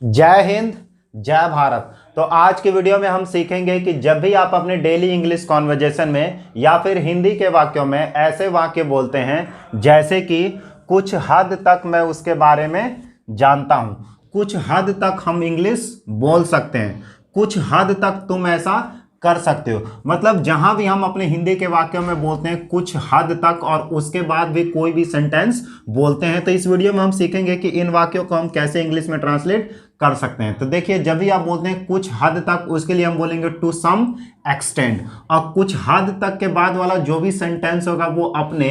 जय हिंद, जय भारत। तो आज की वीडियो में हम सीखेंगे कि जब भी आप अपने डेली इंग्लिश कॉन्वर्जेशन में या फिर हिंदी के वाक्यों में ऐसे वाक्य बोलते हैं जैसे कि कुछ हद तक मैं उसके बारे में जानता हूं, कुछ हद तक हम इंग्लिश बोल सकते हैं, कुछ हद तक तुम ऐसा कर सकते हो। मतलब जहां भी हम अपने हिंदी के वाक्यों में बोलते हैं कुछ हद तक और उसके बाद भी कोई भी सेंटेंस बोलते हैं, तो इस वीडियो में हम सीखेंगे कि इन वाक्यों को हम कैसे इंग्लिश में ट्रांसलेट कर सकते हैं। तो देखिए, जब भी आप बोलते हैं कुछ हद तक, उसके लिए हम बोलेंगे टू सम एक्सटेंड, और कुछ हद तक के बाद वाला जो भी सेंटेंस होगा वो अपने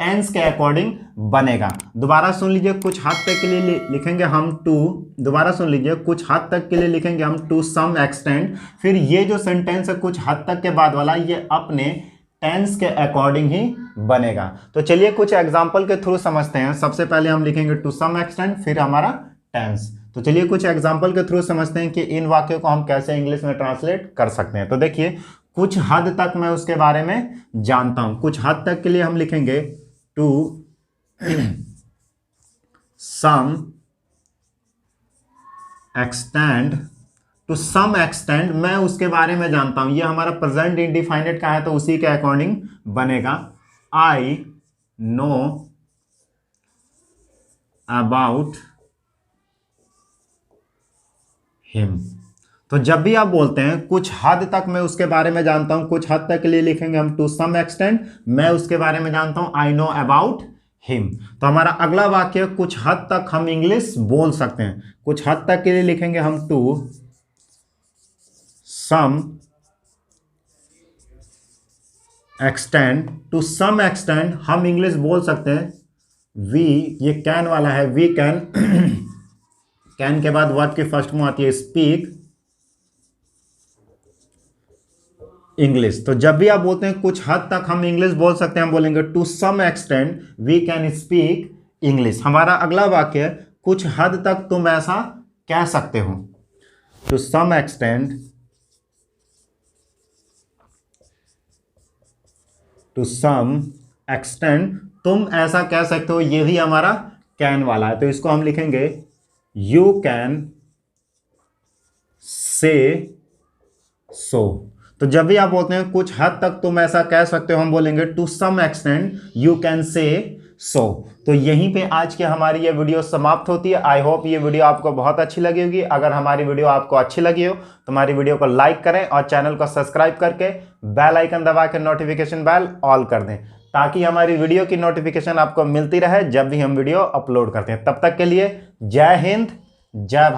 टेंस के अकॉर्डिंग बनेगा। दोबारा सुन लीजिए, कुछ हद तक के लिए लिखेंगे हम टू, दोबारा सुन लीजिए, कुछ हद तक के लिए लिखेंगे हम टू सम एक्सटेंड। फिर ये जो सेंटेंस है कुछ हद तक के बाद वाला, ये अपने टेंस के अकॉर्डिंग ही बनेगा। तो चलिए कुछ एग्जांपल के थ्रू समझते हैं। सबसे पहले हम लिखेंगे टू सम एक्सटेंड, फिर हमारा टेंस। तो चलिए कुछ एग्जांपल के थ्रू समझते हैं कि इन वाक्यों को हम कैसे इंग्लिश में ट्रांसलेट कर सकते हैं। तो देखिए, कुछ हद तक मैं उसके बारे में जानता हूं, कुछ हद तक के लिए हम लिखेंगे to some extent, to some extent मैं उसके बारे में जानता हूं। ये हमारा प्रेजेंट इंडिफाइनेट का है तो उसी के अकॉर्डिंग बनेगा। I know about him. तो जब भी आप बोलते हैं कुछ हद तक मैं उसके बारे में जानता हूं, कुछ हद तक के लिए लिखेंगे हम टू सम एक्सटेंड, मैं उसके बारे में जानता हूं, आई नो अबाउट हिम। तो हमारा अगला वाक्य, कुछ हद तक हम इंग्लिश बोल सकते हैं, कुछ हद तक के लिए लिखेंगे हम to some extent, to some extent हम इंग्लिश बोल सकते हैं। वी, ये कैन वाला है, वी कैन, कैन के बाद वर्ब की फर्स्ट फॉर्म आती है स्पीक इंग्लिश। तो जब भी आप बोलते हैं कुछ हद तक हम इंग्लिश बोल सकते हैं, हम बोलेंगे to some extent we can speak English. हमारा अगला वाक्य, कुछ हद तक तुम ऐसा कह सकते हो। To some extent, to some extent तुम ऐसा कह सकते हो, ये भी हमारा कैन वाला है। तो इसको हम लिखेंगे यू कैन से सो। तो जब भी आप बोलते हैं कुछ हद तक तुम ऐसा कह सकते हो, हम बोलेंगे to some extent you can say so. तो यहीं पे आज की हमारी ये वीडियो समाप्त होती है। आई होप ये वीडियो आपको बहुत अच्छी लगी होगी। अगर हमारी वीडियो आपको अच्छी लगी हो तो हमारी वीडियो को लाइक करें और चैनल को सब्सक्राइब करके बेल आइकन दबा के नोटिफिकेशन बेल ऑल कर दें, ताकि हमारी वीडियो की नोटिफिकेशन आपको मिलती रहे जब भी हम वीडियो अपलोड करते हैं। तब तक के लिए जय हिंद, जय भारत।